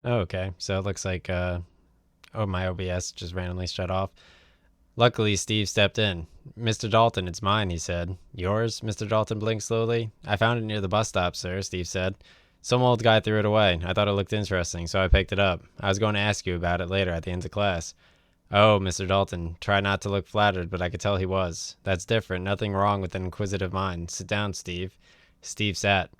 Oh, okay. So it looks like, my OBS just randomly shut off. Luckily, Steve stepped in. Mr. Dalton, it's mine, he said. Yours? Mr. Dalton blinked slowly. I found it near the bus stop, sir, Steve said. Some old guy threw it away. I thought it looked interesting, so I picked it up. I was going to ask you about it later at the end of class. Oh, Mr. Dalton, try not to look flattered, but I could tell he was. That's different. Nothing wrong with an inquisitive mind. Sit down, Steve. Steve sat.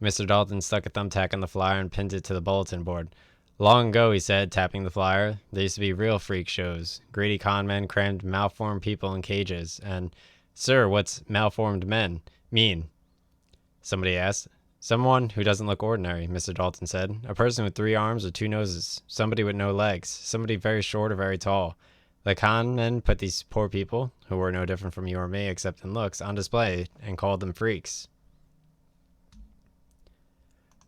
Mr. Dalton stuck a thumbtack on the flyer and pinned it to the bulletin board. Long ago, he said, tapping the flyer, there used to be real freak shows. Greedy con men crammed malformed people in cages. And, sir, what's malformed men mean? Somebody asked. Someone who doesn't look ordinary, Mr. Dalton said. A person with 3 arms or 2 noses. Somebody with no legs. Somebody very short or very tall. The con men put these poor people, who were no different from you or me except in looks, on display and called them freaks.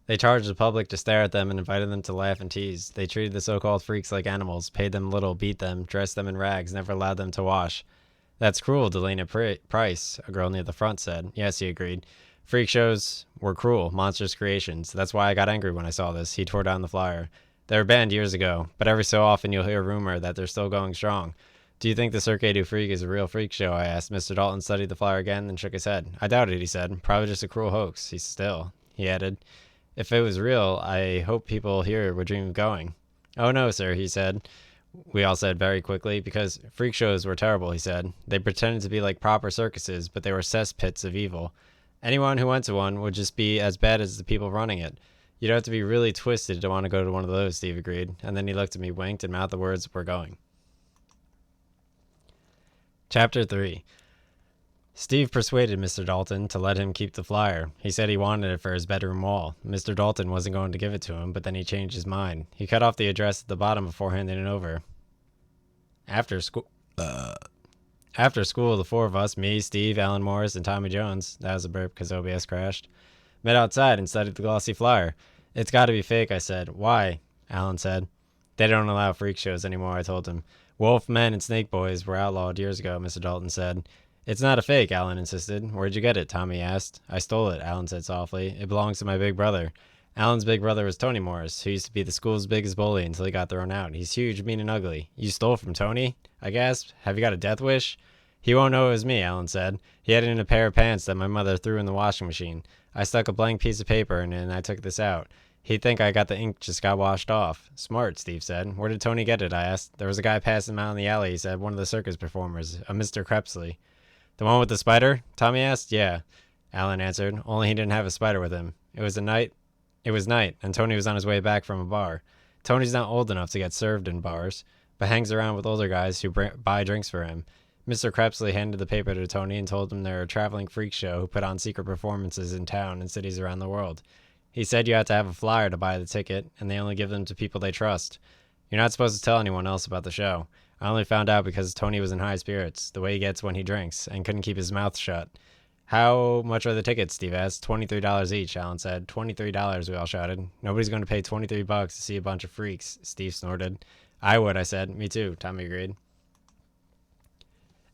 They charged the public to stare at them and invited them to laugh and tease. They treated the so-called freaks like animals, paid them little, beat them, dressed them in rags, never allowed them to wash. That's cruel, Delana Price, a girl near the front said. Yes, he agreed. Freak shows were cruel, monstrous creations. That's why I got angry when I saw this. He tore down the flyer. They were banned years ago, but every so often you'll hear a rumor that they're still going strong. Do you think the Cirque du Freak is a real freak show? I asked. Mr. Dalton studied the flyer again, then shook his head. I doubt it, he said. Probably just a cruel hoax. He added. If it was real, I hope people here would dream of going. Oh no, sir, he said. We all said very quickly, because freak shows were terrible, he said. They pretended to be like proper circuses, but they were cesspits of evil. Anyone who went to one would just be as bad as the people running it. You'd have to be really twisted to want to go to one of those, Steve agreed. And then he looked at me, winked, and mouthed the words, "We're going." Chapter 3. Steve persuaded Mr. Dalton to let him keep the flyer. He said he wanted it for his bedroom wall. Mr. Dalton wasn't going to give it to him, but then he changed his mind. He cut off the address at the bottom before handing it over. After school, the four of us, me, Steve, Alan Morris, and Tommy Jones, that was a burp because OBS crashed, met outside and studied the glossy flyer. It's got to be fake, I said. Why? Alan said. They don't allow freak shows anymore, I told him. Wolf men and snake boys were outlawed years ago, Mr. Dalton said. It's not a fake, Alan insisted. Where'd you get it? Tommy asked. I stole it, Alan said softly. It belongs to my big brother. Alan's big brother was Tony Morris, who used to be the school's biggest bully until he got thrown out. He's huge, mean, and ugly. You stole from Tony? I gasped. Have you got a death wish? He won't know it was me, Alan said. He had it in a pair of pants that my mother threw in the washing machine. I stuck a blank piece of paper in it and I took this out. He'd think I got the ink just got washed off. Smart, Steve said. Where did Tony get it? I asked. There was a guy passing him out in the alley, he said. One of the circus performers, a Mr. Crepsley. The one with the spider? Tommy asked. Yeah, Alan answered. Only he didn't have a spider with him. It was night, and Tony was on his way back from a bar. Tony's not old enough to get served in bars, but hangs around with older guys who buy drinks for him. Mr. Crepsley handed the paper to Tony and told him they're a traveling freak show who put on secret performances in town and cities around the world. He said you had to have a flyer to buy the ticket, and they only give them to people they trust. You're not supposed to tell anyone else about the show. I only found out because Tony was in high spirits, the way he gets when he drinks, and couldn't keep his mouth shut. How much are the tickets? Steve asked. $23 each, Alan said. $23, we all shouted. Nobody's going to pay $23 to see a bunch of freaks, Steve snorted. I would, I said. Me too, Tommy agreed.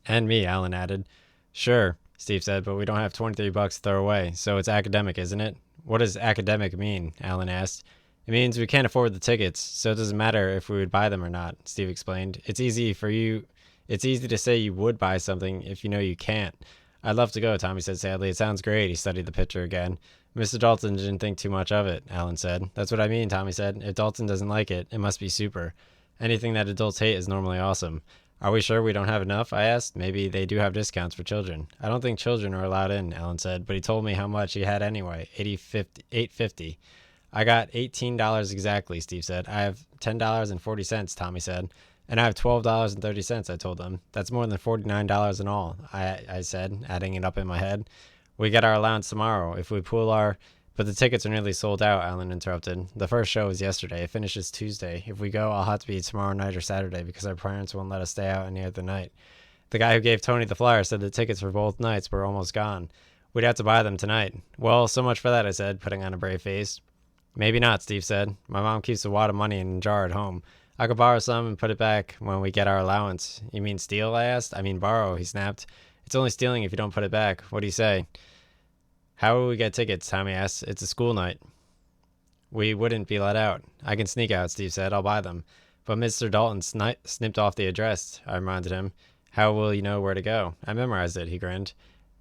And me, Alan added. Sure, Steve said, but we don't have $23 to throw away, so it's academic, isn't it? What does academic mean? Alan asked. It means we can't afford the tickets, so it doesn't matter if we would buy them or not, Steve explained. It's easy to say you would buy something if you know you can't. I'd love to go, Tommy said sadly. It sounds great. He studied the picture again. Mr. Dalton didn't think too much of it, Alan said. That's what I mean, Tommy said. If Dalton doesn't like it, it must be super. Anything that adults hate is normally awesome. Are we sure we don't have enough? I asked. Maybe they do have discounts for children. I don't think children are allowed in, Alan said, but he told me how much he had anyway. $8.50. I got $18 exactly, Steve said. I have $10.40, Tommy said. And I have $12.30, I told him. That's more than $49 in all, I said, adding it up in my head. We get our allowance tomorrow. If we pool our... But the tickets are nearly sold out, Alan interrupted. The first show was yesterday. It finishes Tuesday. If we go, I'll have to be tomorrow night or Saturday because our parents won't let us stay out any other night. The guy who gave Tony the flyer said the tickets for both nights were almost gone. We'd have to buy them tonight. Well, so much for that, I said, putting on a brave face. Maybe not, Steve said. My mom keeps a wad of money in a jar at home. I could borrow some and put it back when we get our allowance. You mean steal, I asked. I mean borrow, he snapped. It's only stealing if you don't put it back. What do you say? How will we get tickets? Tommy asked. It's a school night. We wouldn't be let out. I can sneak out, Steve said. I'll buy them. But Mr. Dalton snipped off the address, I reminded him. How will you know where to go? I memorized it, he grinned.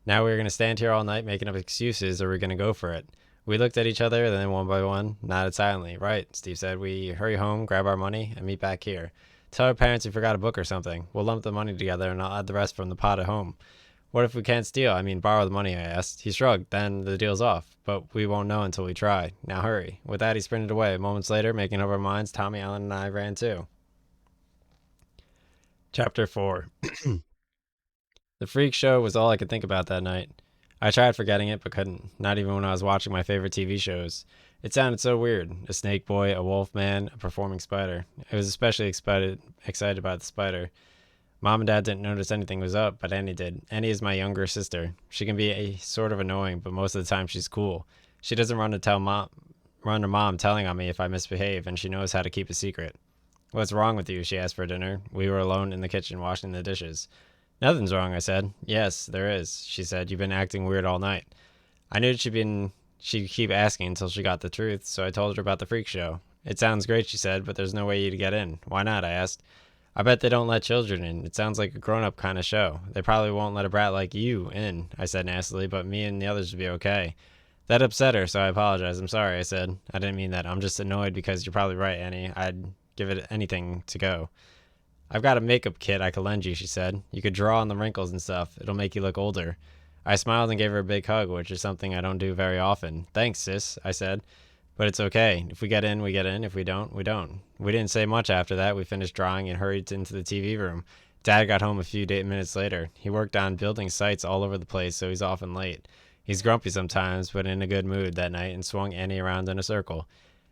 Now we're going to stand here all night making up excuses, or we're going to go for it. We looked at each other, then one by one, nodded silently. Right, Steve said. We hurry home, grab our money, and meet back here. Tell our parents we forgot a book or something. We'll lump the money together, and I'll add the rest from the pot at home. What if we can't steal? I mean, borrow the money, I asked. He shrugged. Then the deal's off. But we won't know until we try. Now hurry. With that, he sprinted away. Moments later, making up our minds, Tommy, Allen, and I ran too. Chapter 4. The freak show was all I could think about that night. I tried forgetting it, but couldn't. Not even when I was watching my favorite TV shows. It sounded so weird. A snake boy, a wolf man, a performing spider. I was especially excited about the spider. Mom and Dad didn't notice anything was up, but Annie did. Annie is my younger sister. She can be sort of annoying, but most of the time she's cool. She doesn't run to mom telling on me if I misbehave, and she knows how to keep a secret. What's wrong with you? She asked for dinner. We were alone in the kitchen washing the dishes. Nothing's wrong, I said. Yes, there is, she said. You've been acting weird all night. I knew she'd keep asking until she got the truth, so I told her about the freak show. It sounds great, she said, but there's no way to get in. Why not? I asked. I bet they don't let children in. It sounds like a grown-up kind of show. They probably won't let a brat like you in, I said nastily, but me and the others would be okay. That upset her, so I apologized. I'm sorry, I said. I didn't mean that. I'm just annoyed because you're probably right, Annie. I'd give it anything to go. I've got a makeup kit I could lend you, she said. You could draw on the wrinkles and stuff. It'll make you look older. I smiled and gave her a big hug, which is something I don't do very often. Thanks, sis, I said. But it's okay. If we get in, we get in. If we don't, we don't. We didn't say much after that. We finished drawing and hurried into the TV room. Dad got home a few minutes later. He worked on building sites all over the place, so he's often late. He's grumpy sometimes, but in a good mood that night, and swung Annie around in a circle.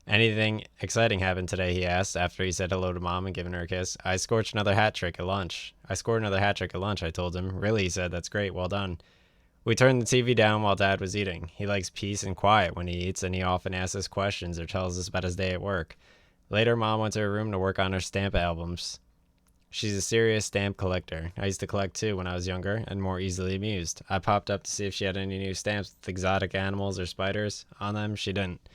Anything exciting happened today, he asked, after he said hello to Mom and given her a kiss. I scored another hat trick at lunch, I told him. Really, he said. That's great. Well done. We turned the TV down while Dad was eating. He likes peace and quiet when he eats, and he often asks us questions or tells us about his day at work. Later, Mom went to her room to work on her stamp albums. She's a serious stamp collector. I used to collect too when I was younger and more easily amused. I popped up to see if she had any new stamps with exotic animals or spiders on them. She didn't.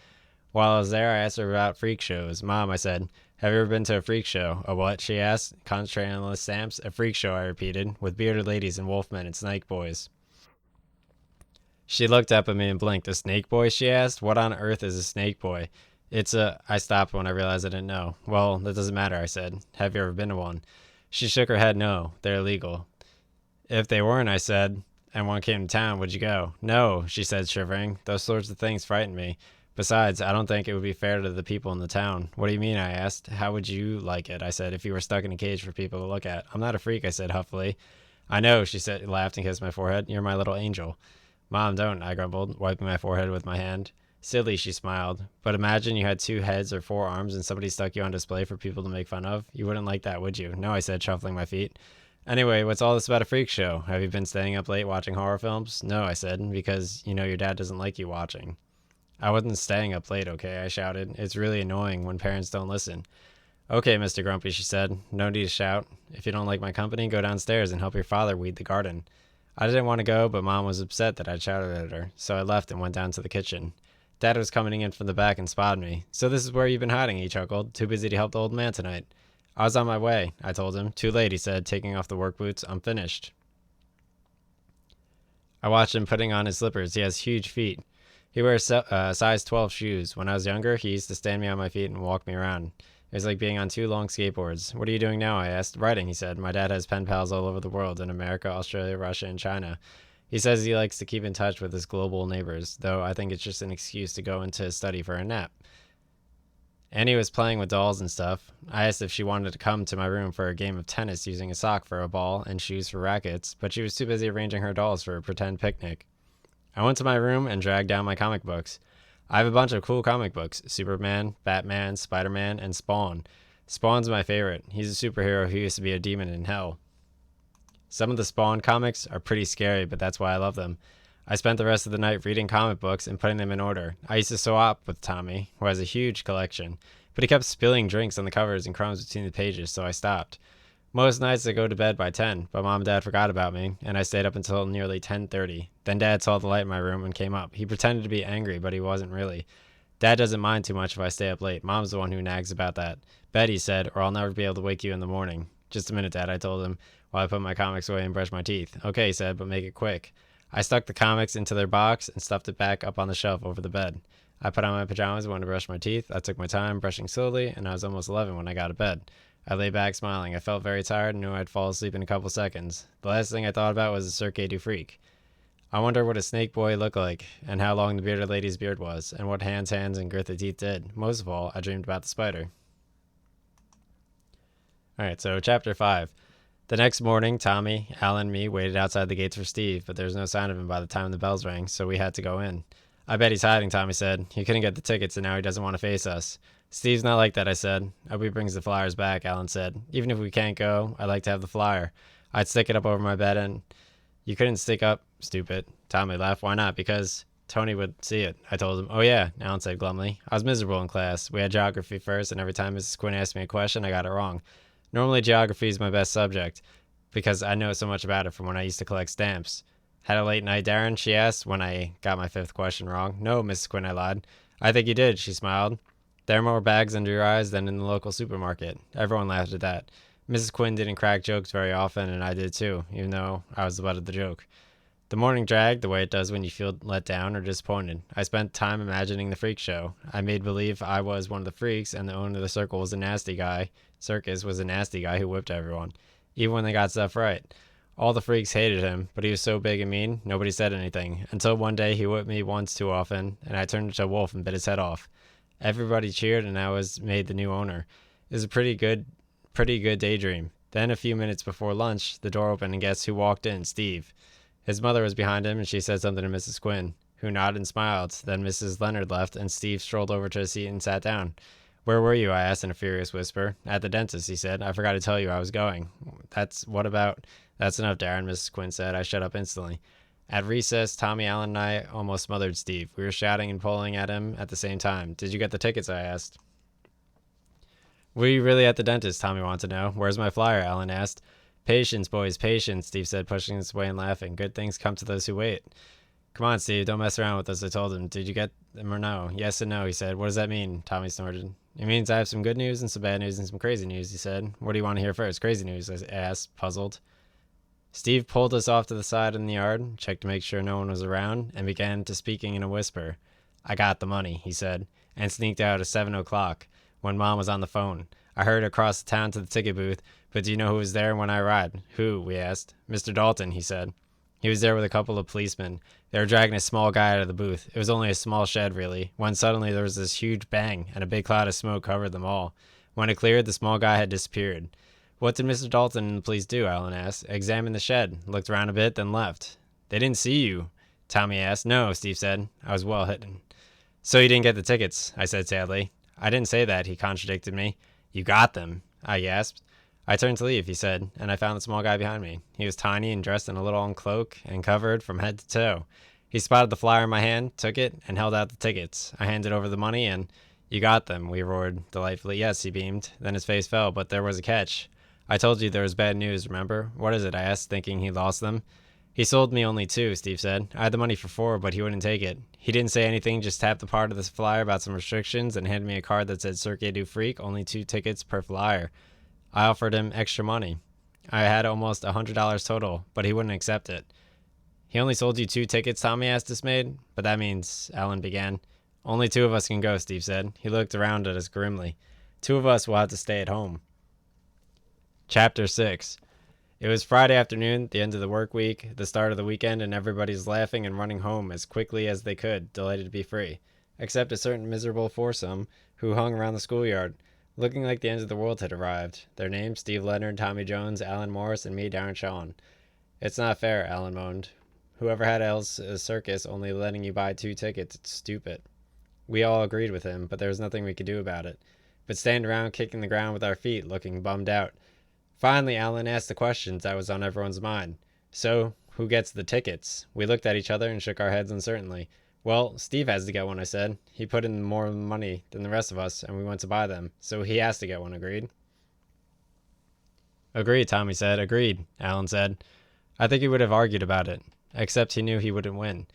While I was there, I asked her about freak shows. Mom, I said, have you ever been to a freak show? A what? She asked, concentrating on the stamps. A freak show, I repeated, with bearded ladies and wolfmen and snake boys. She looked up at me and blinked. A snake boy, she asked. What on earth is a snake boy? I stopped when I realized I didn't know. Well, that doesn't matter, I said. Have you ever been to one? She shook her head. No, they're illegal. If they weren't, I said, and one came to town, would you go? No, she said, shivering. Those sorts of things frighten me. Besides, I don't think it would be fair to the people in the town. What do you mean? I asked. How would you like it? I said, if you were stuck in a cage for people to look at. I'm not a freak, I said huffily. I know, she said, laughed and kissed my forehead. You're my little angel. Mom, don't, I grumbled, wiping my forehead with my hand. Silly, she smiled. But imagine you had 2 heads or 4 arms and somebody stuck you on display for people to make fun of. You wouldn't like that, would you? No, I said, shuffling my feet. Anyway, what's all this about a freak show? Have you been staying up late watching horror films? No, I said, because you know your dad doesn't like you watching. I wasn't staying up late, okay, I shouted. It's really annoying when parents don't listen. Okay, Mr. Grumpy, she said. No need to shout. If you don't like my company, go downstairs and help your father weed the garden. I didn't want to go, but Mom was upset that I'd shouted at her, so I left and went down to the kitchen. Dad was coming in from the back and spotted me. So this is where you've been hiding, he chuckled. Too busy to help the old man tonight. I was on my way, I told him. Too late, he said, taking off the work boots. I'm finished. I watched him putting on his slippers. He has huge feet. He wears size 12 shoes. When I was younger, he used to stand me on my feet and walk me around. It was like being on 2 long skateboards. What are you doing now? I asked. Writing, he said. My dad has pen pals all over the world, in America, Australia, Russia, and China. He says he likes to keep in touch with his global neighbors, though I think it's just an excuse to go into his study for a nap. Annie was playing with dolls and stuff. I asked if she wanted to come to my room for a game of tennis using a sock for a ball and shoes for rackets, but she was too busy arranging her dolls for a pretend picnic. I went to my room and dragged down my comic books. I have a bunch of cool comic books. Superman, Batman, Spider-Man, and Spawn. Spawn's my favorite. He's a superhero who used to be a demon in hell. Some of the Spawn comics are pretty scary, but that's why I love them. I spent the rest of the night reading comic books and putting them in order. I used to swap with Tommy, who has a huge collection, but he kept spilling drinks on the covers and crumbs between the pages, so I stopped. Most nights I go to bed by 10, but Mom and Dad forgot about me, and I stayed up until nearly 10:30. Then Dad saw the light in my room and came up. He pretended to be angry, but he wasn't really. Dad doesn't mind too much if I stay up late. Mom's the one who nags about that. Bet, he said, or I'll never be able to wake you in the morning. Just a minute, Dad, I told him, while I put my comics away and brushed my teeth. Okay, he said, but make it quick. I stuck the comics into their box and stuffed it back up on the shelf over the bed. I put on my pajamas and went to brush my teeth. I took my time, brushing slowly, and I was almost 11 when I got to bed. I lay back smiling. I felt very tired and knew I'd fall asleep in a couple seconds. The last thing I thought about was the Cirque du Freak. I wonder what a snake boy looked like, and how long the bearded lady's beard was, and what hands and girthy teeth did. Most of all, I dreamed about the spider. Alright, so Chapter 5. The next morning, Tommy, Alan, and me waited outside the gates for Steve, but there was no sign of him by the time the bells rang, so we had to go in. I bet he's hiding, Tommy said. He couldn't get the tickets, and now he doesn't want to face us. Steve's not like that, I said. I hope he brings the flyers back, Alan said. Even if we can't go, I'd like to have the flyer. I'd stick it up over my bed and... You couldn't stick up, stupid. Tommy laughed. Why not? Because Tony would see it. I told him. Oh, yeah, Alan said glumly. I was miserable in class. We had geography first, and every time Mrs. Quinn asked me a question, I got it wrong. Normally, geography is my best subject, because I know so much about it from when I used to collect stamps. Had a late night, Darren? She asked when I got my 5th question wrong. No, Mrs. Quinn, I lied. I think you did, she smiled. There are more bags under your eyes than in the local supermarket. Everyone laughed at that. Mrs. Quinn didn't crack jokes very often, and I did too, even though I was the butt of the joke. The morning dragged the way it does when you feel let down or disappointed. I spent time imagining the freak show. I made believe I was one of the freaks, and the owner of the circle was a nasty guy. Circus was a nasty guy who whipped everyone, even when they got stuff right. All the freaks hated him, but he was so big and mean, nobody said anything, until one day he whipped me once too often, and I turned into a wolf and bit his head off. Everybody cheered, and I was made the new owner. It was a pretty good daydream. Then, a few minutes before lunch, the door opened, and guess who walked in? Steve. His mother was behind him, and she said something to Mrs. Quinn, who nodded and smiled. Then Mrs. Leonard left, and Steve strolled over to a seat and sat down. Where were you? I asked in a furious whisper. At the dentist, he said. I forgot to tell you I was going. That's enough, Darren, Mrs. Quinn said. I shut up instantly. At recess, Tommy, Allen, and I almost smothered Steve. We were shouting and pulling at him at the same time. Did you get the tickets? I asked. Were you really at the dentist? Tommy wanted to know. Where's my flyer? Allen asked. Patience, boys, patience, Steve said, pushing us away and laughing. Good things come to those who wait. Come on, Steve, don't mess around with us, I told him. Did you get them or no? Yes and no, he said. What does that mean? Tommy snorted. It means I have some good news and some bad news and some crazy news, he said. What do you want to hear first? Crazy news, I asked, puzzled. Steve pulled us off to the side in the yard, checked to make sure no one was around, and began to speaking in a whisper. I got the money, he said, and sneaked out at 7 o'clock when Mom was on the phone. I hurried across the town to the ticket booth, but do you know who was there when I arrived? Who? We asked. Mr. Dalton, he said. He was there with a couple of policemen. They were dragging a small guy out of the booth. It was only a small shed, really, when suddenly there was this huge bang, and a big cloud of smoke covered them all. When it cleared, the small guy had disappeared. What did Mr. Dalton and the police do? Alan asked. Examined the shed, looked around a bit, then left. They didn't see you, Tommy asked. No, Steve said. I was well hidden. So you didn't get the tickets, I said sadly. I didn't say that, he contradicted me. You got them, I gasped. I turned to leave, he said, and I found the small guy behind me. He was tiny and dressed in a little cloak and covered from head to toe. He spotted the flyer in my hand, took it, and held out the tickets. I handed over the money, and you got them, we roared delightfully. Yes, he beamed. Then his face fell, but there was a catch. I told you there was bad news, remember? What is it? I asked, thinking he lost them. He sold me only 2, Steve said. I had the money for 4, but he wouldn't take it. He didn't say anything, just tapped the part of this flyer about some restrictions and handed me a card that said Cirque du Freak, only 2 tickets per flyer. I offered him extra money. I had almost $100 total, but he wouldn't accept it. He only sold you 2 tickets, Tommy asked dismayed. But that means, Alan began. Only 2 of us can go, Steve said. He looked around at us grimly. 2 of us will have to stay at home. Chapter 6. It was Friday afternoon, the end of the work week, the start of the weekend, and everybody's laughing and running home as quickly as they could, delighted to be free. Except a certain miserable foursome who hung around the schoolyard, looking like the end of the world had arrived. Their names, Steve Leonard, Tommy Jones, Alan Morris, and me, Darren Shawn. It's not fair, Alan moaned. Whoever had else a circus only letting you buy 2 tickets, it's stupid. We all agreed with him, but there was nothing we could do about it. But stand around kicking the ground with our feet, looking bummed out. Finally, Alan asked the questions that was on everyone's mind. So, who gets the tickets? We looked at each other and shook our heads uncertainly. Well, Steve has to get one, I said. He put in more money than the rest of us, and we went to buy them, so he has to get one, agreed? Agreed, Tommy said. Agreed, Alan said. I think he would have argued about it, except he knew he wouldn't win.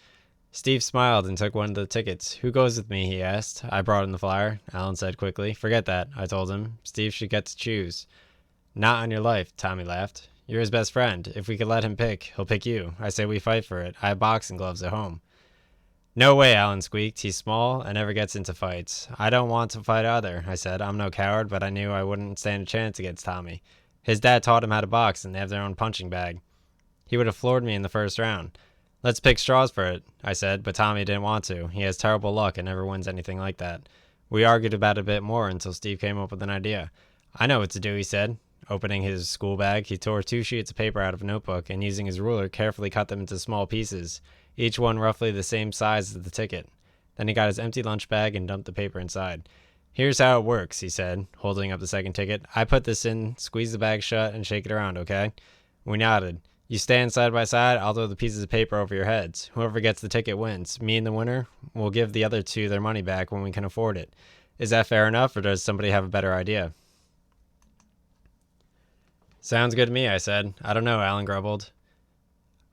Steve smiled and took one of the tickets. Who goes with me, he asked. I brought him the flyer, Alan said quickly. Forget that, I told him. Steve should get to choose. Not on your life, Tommy laughed. You're his best friend. If we could let him pick, he'll pick you. I say we fight for it. I have boxing gloves at home. No way, Alan squeaked. He's small and never gets into fights. I don't want to fight either, I said. I'm no coward, but I knew I wouldn't stand a chance against Tommy. His dad taught him how to box, and they have their own punching bag. He would have floored me in the first round. Let's pick straws for it, I said, but Tommy didn't want to. He has terrible luck and never wins anything like that. We argued about it a bit more until Steve came up with an idea. I know what to do, he said. Opening his school bag, he tore 2 sheets of paper out of a notebook and using his ruler carefully cut them into small pieces, each one roughly the same size as the ticket. Then he got his empty lunch bag and dumped the paper inside. Here's how it works, he said, holding up the second ticket. I put this in, squeeze the bag shut, and shake it around, okay? We nodded. You stand side by side, I'll throw the pieces of paper over your heads. Whoever gets the ticket wins. Me and the winner will give the other 2 their money back when we can afford it. Is that fair enough, or does somebody have a better idea? Sounds good to me, I said. I don't know, Alan grumbled.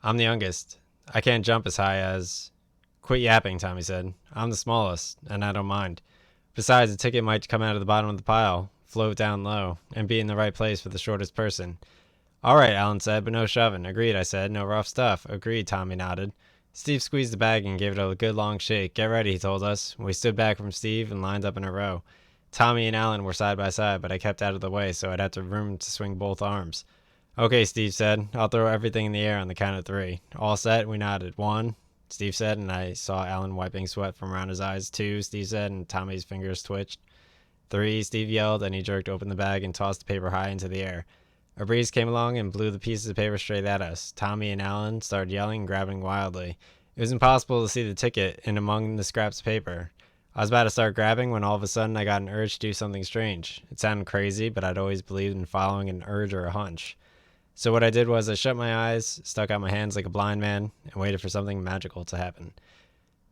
I'm the youngest. I can't jump as high as... Quit yapping, Tommy said. I'm the smallest, and I don't mind. Besides, the ticket might come out of the bottom of the pile, float down low, and be in the right place for the shortest person. All right, Alan said, but no shoving. Agreed, I said. No rough stuff. Agreed, Tommy nodded. Steve squeezed the bag and gave it a good long shake. Get ready, he told us. We stood back from Steve and lined up in a row. Tommy and Alan were side by side, but I kept out of the way so I'd have room to swing both arms. Okay, Steve said. I'll throw everything in the air on the count of 3. All set? We nodded. 1, Steve said, and I saw Alan wiping sweat from around his eyes. 2, Steve said, and Tommy's fingers twitched. 3, Steve yelled, and he jerked open the bag and tossed the paper high into the air. A breeze came along and blew the pieces of paper straight at us. Tommy and Alan started yelling and grabbing wildly. It was impossible to see the ticket in among the scraps of paper. I was about to start grabbing when all of a sudden I got an urge to do something strange. It sounded crazy, but I'd always believed in following an urge or a hunch. So what I did was I shut my eyes, stuck out my hands like a blind man, and waited for something magical to happen.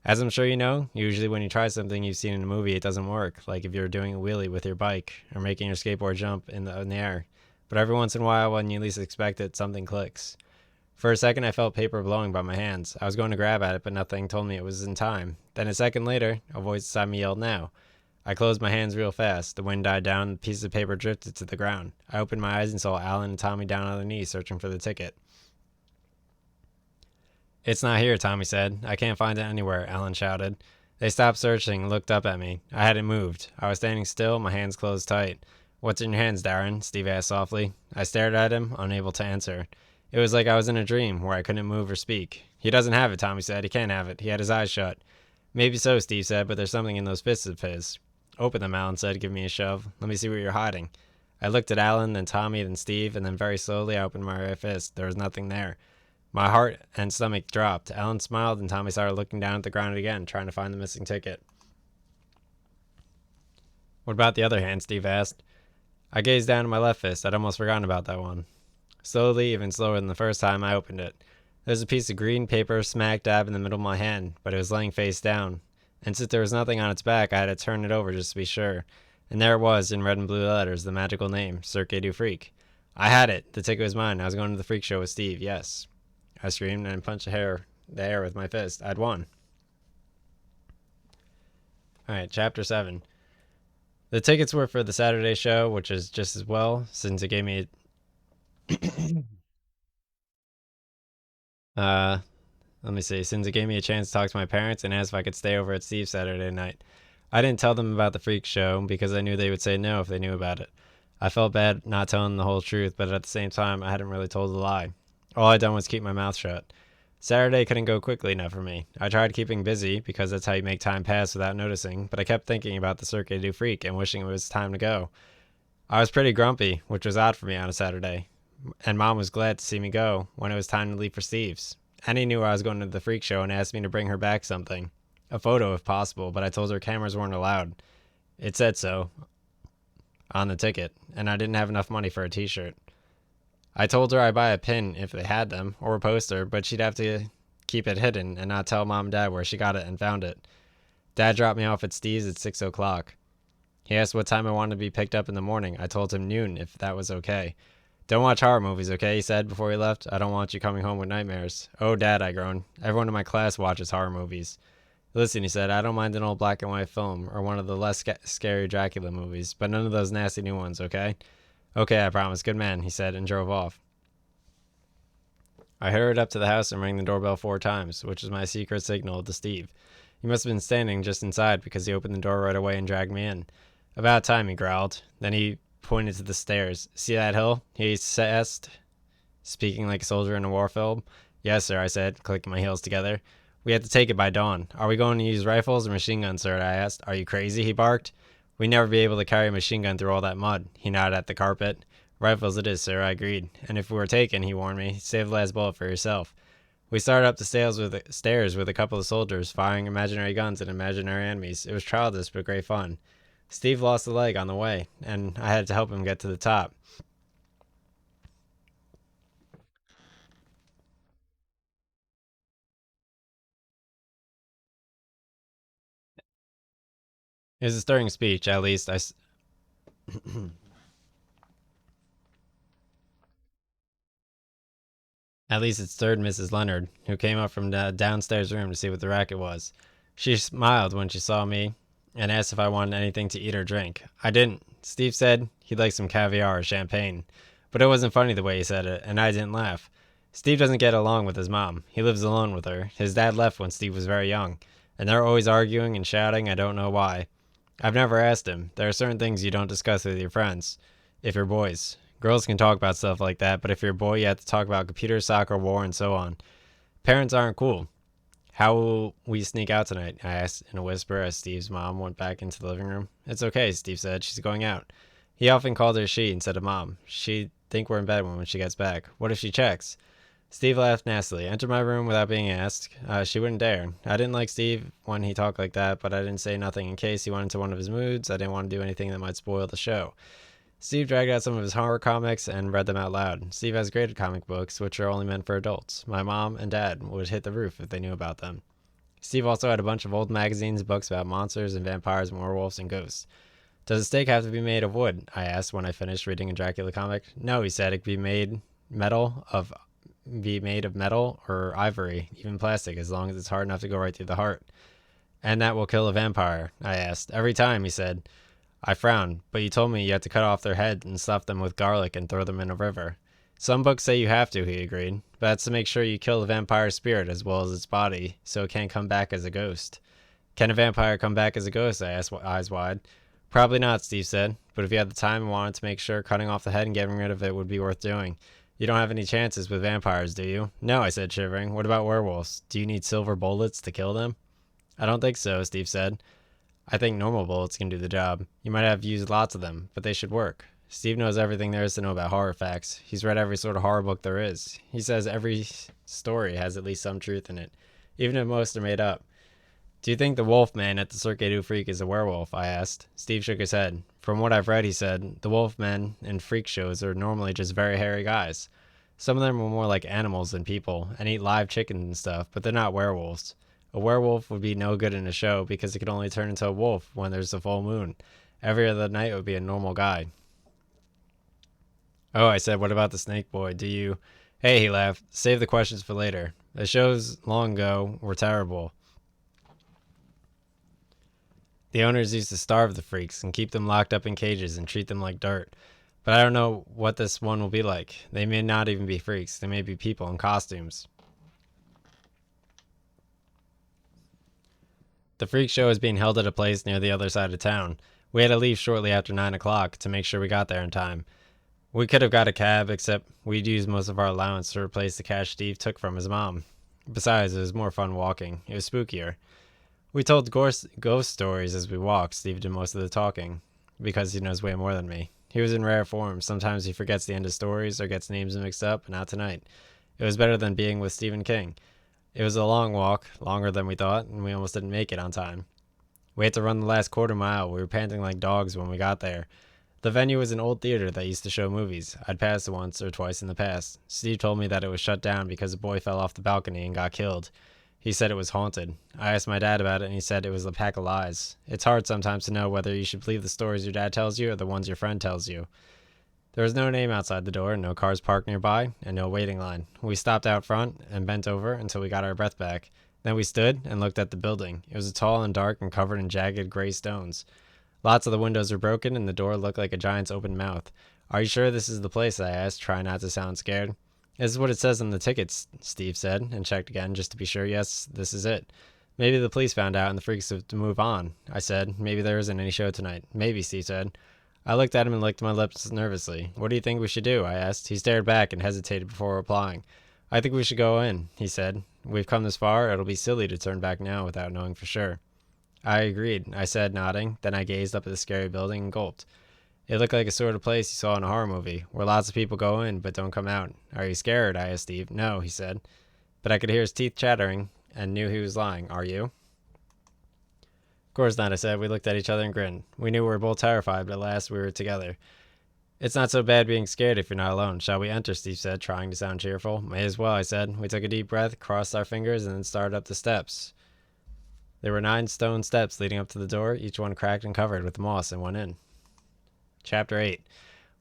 As I'm sure you know, usually when you try something you've seen in a movie, it doesn't work, like if you're doing a wheelie with your bike or making your skateboard jump in the air. But every once in a while, when you least expect it, something clicks. For a second, I felt paper blowing by my hands. I was going to grab at it, but nothing told me it was in time. Then a second later, a voice beside me yelled, "Now!" I closed my hands real fast. The wind died down, and the pieces of paper drifted to the ground. I opened my eyes and saw Alan and Tommy down on their knees searching for the ticket. It's not here, Tommy said. I can't find it anywhere, Alan shouted. They stopped searching and looked up at me. I hadn't moved. I was standing still, my hands closed tight. What's in your hands, Darren? Steve asked softly. I stared at him, unable to answer. It was like I was in a dream where I couldn't move or speak. He doesn't have it, Tommy said. He can't have it. He had his eyes shut. Maybe so, Steve said, but there's something in those fists of his. Open them, Alan said, giving me a shove. Let me see what you're hiding. I looked at Alan, then Tommy, then Steve, and then very slowly I opened my right fist. There was nothing there. My heart and stomach dropped. Alan smiled, and Tommy started looking down at the ground again, trying to find the missing ticket. What about the other hand? Steve asked. I gazed down at my left fist. I'd almost forgotten about that one. Slowly, even slower than the first time, I opened it. There was a piece of green paper smack dab in the middle of my hand, but it was laying face down. And since there was nothing on its back, I had to turn it over just to be sure. And there it was, in red and blue letters, the magical name, Cirque du Freak. I had it. The ticket was mine. I was going to the freak show with Steve, yes. I screamed and punched the air with my fist. I'd won. Alright, Chapter 7. The tickets were for the Saturday show, which is just as well, since it gave me let me see. Since it gave me a chance to talk to my parents and asked if I could stay over at Steve's Saturday night. I didn't tell them about the freak show because I knew they would say no if they knew about it. I felt bad not telling them the whole truth, but at the same time, I hadn't really told a lie. All I'd done was keep my mouth shut. Saturday couldn't go quickly enough for me. I tried keeping busy because that's how you make time pass without noticing, but I kept thinking about the Cirque du Freak and wishing it was time to go. I was pretty grumpy, which was odd for me on a Saturday, and Mom was glad to see me go when it was time to leave for Steve's. Annie knew I was going to the freak show and asked me to bring her back something. A photo if possible, but I told her cameras weren't allowed. It said so on the ticket, and I didn't have enough money for a t-shirt. I told her I'd buy a pin if they had them, or a poster, but she'd have to keep it hidden and not tell Mom and Dad where she got it and found it. Dad dropped me off at Steve's at 6 o'clock. He asked what time I wanted to be picked up in the morning. I told him noon, if that was okay. Don't watch horror movies, okay? He said before he left. I don't want you coming home with nightmares. Oh, Dad, I groaned. Everyone in my class watches horror movies. Listen, he said, I don't mind an old black and white film or one of the less scary Dracula movies, but none of those nasty new ones, okay? Okay, I promise. Good man, he said, and drove off. I hurried up to the house and rang the doorbell 4 times, which was my secret signal to Steve. He must have been standing just inside because he opened the door right away and dragged me in. About time, he growled. Then he pointed to the stairs. See that hill? He asked, speaking like a soldier in a war film. Yes, sir, I said, clicking my heels together. We have to take it by dawn. Are we going to use rifles or machine guns, sir? I asked. Are you crazy? He barked. We'd never be able to carry a machine gun through all that mud. He nodded at the carpet. Rifles it is, sir, I agreed. And if we were taken, he warned me, save the last bullet for yourself. We started up the stairs with a couple of soldiers, firing imaginary guns at imaginary enemies. It was childish but great fun. Steve lost a leg on the way, and I had to help him get to the top. It was a stirring speech, at least At least it stirred Mrs. Leonard, who came up from the downstairs room to see what the racket was. She smiled when she saw me and asked if I wanted anything to eat or drink. I didn't. Steve said he'd like some caviar or champagne, but it wasn't funny the way he said it, and I didn't laugh. Steve doesn't get along with his mom. He lives alone with her. His dad left when Steve was very young, and they're always arguing and shouting. I don't know why. I've never asked him. There are certain things you don't discuss with your friends, if you're boys. Girls can talk about stuff like that, but if you're a boy, you have to talk about computers, soccer, war, and so on. Parents aren't cool. How will we sneak out tonight? I asked in a whisper as Steve's mom went back into the living room. It's okay, Steve said. She's going out. He often called her she instead of mom. She'd think we're in bed when she gets back. What if she checks? Steve laughed nastily. Enter my room without being asked. She wouldn't dare. I didn't like Steve when he talked like that, but I didn't say nothing in case he went into one of his moods. I didn't want to do anything that might spoil the show. Steve dragged out some of his horror comics and read them out loud. Steve has graded comic books, which are only meant for adults. My mom and dad would hit the roof if they knew about them. Steve also had a bunch of old magazines, books about monsters and vampires and werewolves and ghosts. Does a steak have to be made of wood? I asked when I finished reading a Dracula comic. No, he said, it could be made of metal or ivory, even plastic, as long as it's hard enough to go right through the heart. And that will kill a vampire? I asked. Every time, he said. I frowned, but you told me you had to cut off their head and stuff them with garlic and throw them in a river. Some books say you have to, he agreed, but that's to make sure you kill the vampire's spirit as well as its body, so it can't come back as a ghost. Can a vampire come back as a ghost? I asked, eyes wide. Probably not, Steve said, but if you had the time and wanted to make sure cutting off the head and getting rid of it would be worth doing. You don't have any chances with vampires, do you? No, I said, shivering. What about werewolves? Do you need silver bullets to kill them? I don't think so, Steve said. I think normal bullets can do the job. You might have used lots of them, but they should work. Steve knows everything there is to know about horror facts. He's read every sort of horror book there is. He says every story has at least some truth in it, even if most are made up. Do you think the wolf man at the Cirque du Freak is a werewolf? I asked. Steve shook his head. From what I've read, he said, the wolf men in freak shows are normally just very hairy guys. Some of them are more like animals than people and eat live chickens and stuff, but they're not werewolves. A werewolf would be no good in a show because it could only turn into a wolf when there's a full moon. Every other night it would be a normal guy. Oh, I said, what about the snake boy? Do you... Hey, he laughed. Save the questions for later. The shows long ago were terrible. The owners used to starve the freaks and keep them locked up in cages and treat them like dirt. But I don't know what this one will be like. They may not even be freaks. They may be people in costumes. The freak show is being held at a place near the other side of town. We had to leave shortly after 9 o'clock to make sure we got there in time. We could have got a cab, except we'd used most of our allowance to replace the cash Steve took from his mom. Besides, it was more fun walking. It was spookier. We told ghost stories as we walked. Steve did most of the talking, because he knows way more than me. He was in rare form. Sometimes he forgets the end of stories or gets names mixed up, but not tonight. It was better than being with Stephen King. It was a long walk, longer than we thought, and we almost didn't make it on time. We had to run the last quarter mile. We were panting like dogs when we got there. The venue was an old theater that used to show movies. I'd passed it once or twice in the past. Steve told me that it was shut down because a boy fell off the balcony and got killed. He said it was haunted. I asked my dad about it, and he said it was a pack of lies. It's hard sometimes to know whether you should believe the stories your dad tells you or the ones your friend tells you. There was no name outside the door, no cars parked nearby, and no waiting line. We stopped out front and bent over until we got our breath back. Then we stood and looked at the building. It was tall and dark and covered in jagged gray stones. Lots of the windows were broken, and the door looked like a giant's open mouth. Are you sure this is the place? I asked, trying not to sound scared. This is what it says on the tickets, Steve said, and checked again just to be sure. Yes, this is it. Maybe the police found out and the freaks have to move on, I said. Maybe there isn't any show tonight. Maybe, Steve said. I looked at him and licked my lips nervously. What do you think we should do? I asked. He stared back and hesitated before replying. I think we should go in, he said. We've come this far. It'll be silly to turn back now without knowing for sure. I agreed, I said, nodding. Then I gazed up at the scary building and gulped. It looked like a sort of place you saw in a horror movie, where lots of people go in but don't come out. Are you scared? I asked Steve. No, he said. But I could hear his teeth chattering and knew he was lying. Are you? Of course not, I said. We looked at each other and grinned. We knew we were both terrified, but at last we were together. It's not so bad being scared if you're not alone. Shall we enter? Steve said, trying to sound cheerful. May as well, I said. We took a deep breath, crossed our fingers, and then started up the steps. There were 9 stone steps leading up to the door, each one cracked and covered with moss, and went in. Chapter 8.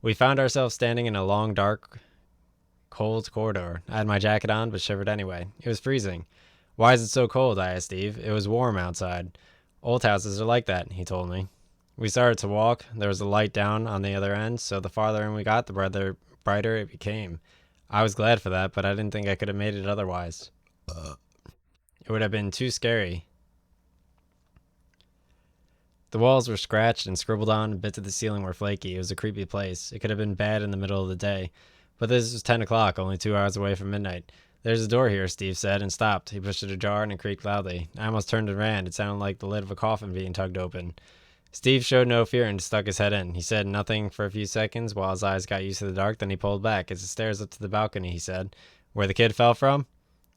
We found ourselves standing in a long, dark, cold corridor. I had my jacket on, but shivered anyway. It was freezing. Why is it so cold? I asked Steve. It was warm outside. Old houses are like that, he told me. We started to walk. There was a light down on the other end, so the farther in we got, the brighter it became. I was glad for that, but I didn't think I could have made it otherwise. It would have been too scary. The walls were scratched and scribbled on, and bits of the ceiling were flaky. It was a creepy place. It could have been bad in the middle of the day. But this was 10 o'clock, only 2 hours away from midnight. There's a door here, Steve said, and stopped. He pushed it ajar and it creaked loudly. I almost turned and ran. It sounded like the lid of a coffin being tugged open. Steve showed no fear and stuck his head in. He said nothing for a few seconds while his eyes got used to the dark, then he pulled back. It's the stairs up to the balcony, he said. Where the kid fell from?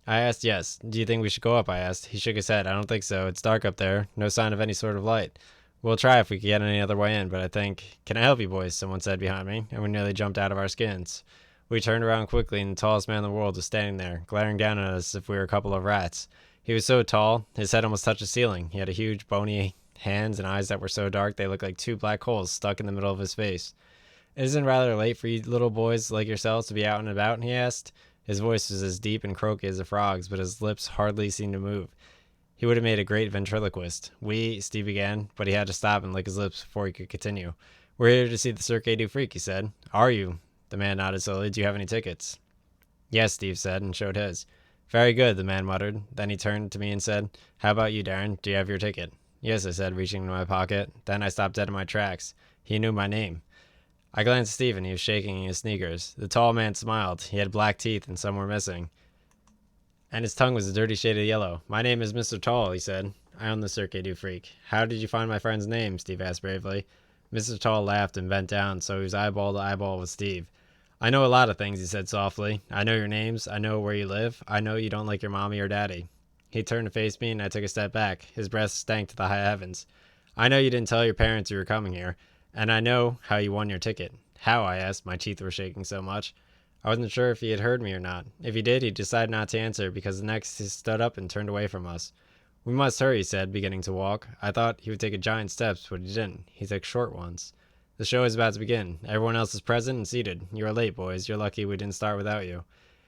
I asked, yes. Do you think we should go up? I asked. He shook his head. I don't think so. It's dark up there. No sign of any sort of light. We'll try if we can get any other way in, but I think... Can I help you, boys? Someone said behind me, and we nearly jumped out of our skins. We turned around quickly, and the tallest man in the world was standing there, glaring down at us as if we were a couple of rats. He was so tall, his head almost touched the ceiling. He had a huge, bony hands and eyes that were so dark they looked like 2 black holes stuck in the middle of his face. Isn't it rather late for you little boys like yourselves to be out and about? He asked. His voice was as deep and croaky as a frog's, but his lips hardly seemed to move. He would have made a great ventriloquist. Steve began, but he had to stop and lick his lips before he could continue. We're here to see the Cirque du Freak, he said. Are you? The man nodded slowly. Do you have any tickets? Yes, Steve said, and showed his. Very good, the man muttered. Then he turned to me and said, How about you, Darren? Do you have your ticket? Yes, I said, reaching into my pocket. Then I stopped dead in my tracks. He knew my name. I glanced at Steve, and he was shaking in his sneakers. The tall man smiled. He had black teeth, and some were missing. And his tongue was a dirty shade of yellow. My name is Mr. Tall, he said. I own the Cirque du Freak. How did you find my friend's name? Steve asked bravely. Mr. Tall laughed and bent down, so he was eyeball to eyeball with Steve. I know a lot of things, he said softly. I know your names. I know where you live. I know you don't like your mommy or daddy. He turned to face me, and I took a step back. His breath stank to the high heavens. I know you didn't tell your parents you were coming here, and I know how you won your ticket. How? I asked. My teeth were shaking so much. I wasn't sure if he had heard me or not. If he did, he decided not to answer, because next he stood up and turned away from us. We must hurry, he said, beginning to walk. I thought he would take giant steps, but he didn't. He took short ones. The show is about to begin. Everyone else is present and seated. You are late, boys. You're lucky we didn't start without you.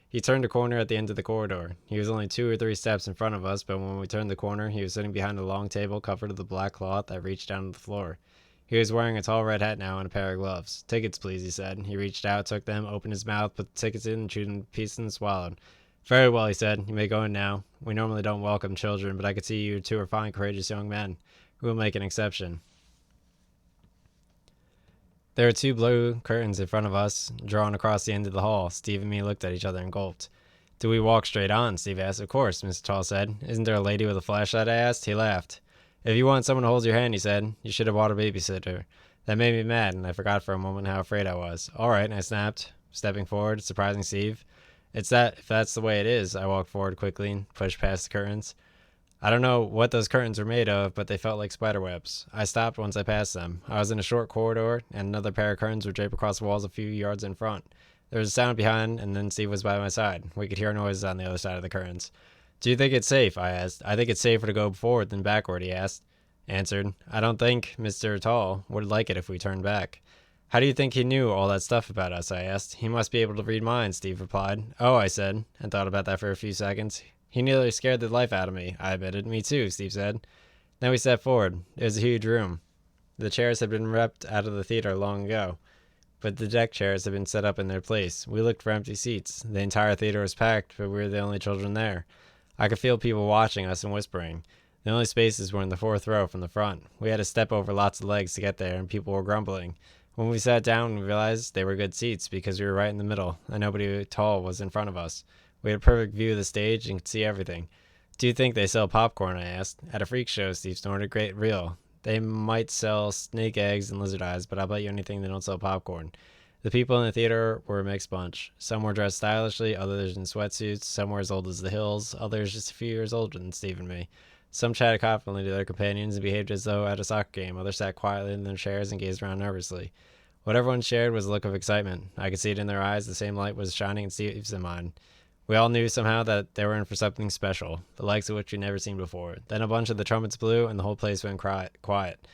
He turned a corner at the end of the corridor. He was only 2 or 3 steps in front of us, but when we turned the corner, he was sitting behind a long table covered with a black cloth that reached down to the floor. He was wearing a tall red hat now and a pair of gloves. Tickets, please, he said. He reached out, took them, opened his mouth, put the tickets in, chewed them to pieces, and swallowed. Very well, he said. You may go in now. We normally don't welcome children, but I could see you 2 are fine, courageous young men. We will make an exception. There were 2 blue curtains in front of us, drawn across the end of the hall. Steve and me looked at each other and gulped. Do we walk straight on? Steve asked. Of course, Mr. Tall said. Isn't there a lady with a flashlight? I asked. He laughed. If you want someone to hold your hand, he said, you should have bought a babysitter. That made me mad, and I forgot for a moment how afraid I was. All right, I snapped, stepping forward, surprising Steve. If that's the way it is. I walked forward quickly and pushed past the curtains. I don't know what those curtains were made of, but they felt like spider webs. I stopped once I passed them. I was in a short corridor, and another pair of curtains were draped across the walls a few yards in front. There was a sound behind, and then Steve was by my side. We could hear noises on the other side of the curtains. Do you think it's safe? I asked. I think it's safer to go forward than backward, he answered. I don't think Mr. Tall would like it if we turned back. How do you think he knew all that stuff about us? I asked. He must be able to read minds, Steve replied. Oh, I said, and thought about that for a few seconds. He nearly scared the life out of me, I admitted. Me too, Steve said. Then we stepped forward. It was a huge room. The chairs had been ripped out of the theater long ago, but the deck chairs had been set up in their place. We looked for empty seats. The entire theater was packed, but we were the only children there. I could feel people watching us and whispering. The only spaces were in the fourth row from the front. We had to step over lots of legs to get there, and people were grumbling. When we sat down, we realized they were good seats because we were right in the middle, and nobody tall was in front of us. We had a perfect view of the stage and could see everything. Do you think they sell popcorn? I asked. At a freak show, Steve snorted. Great real. They might sell snake eggs and lizard eyes, but I'll bet you anything they don't sell popcorn. The people in the theater were a mixed bunch. Some were dressed stylishly, others in sweatsuits, some were as old as the hills, others just a few years older than Steve and me. Some chatted confidently to their companions and behaved as though at a soccer game. Others sat quietly in their chairs and gazed around nervously. What everyone shared was a look of excitement. I could see it in their eyes. The same light was shining in Steve's and mine. We all knew somehow that they were in for something special, the likes of which we'd never seen before. Then a bunch of the trumpets blew, and the whole place went quiet.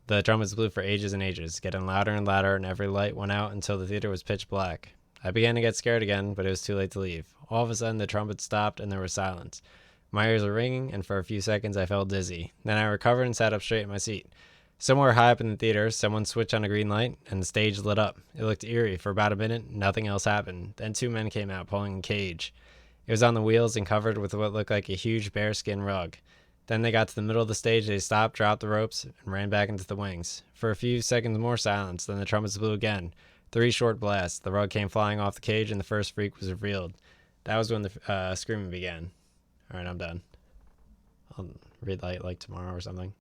The trumpets blew for ages and ages, getting louder and louder, and every light went out until the theater was pitch black. I began to get scared again, but it was too late to leave. All of a sudden, the trumpets stopped, and there was silence. My ears were ringing, and for a few seconds I felt dizzy. Then I recovered and sat up straight in my seat. Somewhere high up in the theater, someone switched on a green light, and the stage lit up. It looked eerie. For about a minute, nothing else happened. Then two men came out, pulling a cage. It was on the wheels and covered with what looked like a huge bearskin rug. Then they got to the middle of the stage, they stopped, dropped the ropes, and ran back into the wings. For a few seconds more silence, then the trumpets blew again. 3 short blasts. The rug came flying off the cage, and the first freak was revealed. That was when the screaming began. All right, I'm done. I'll read like tomorrow or something.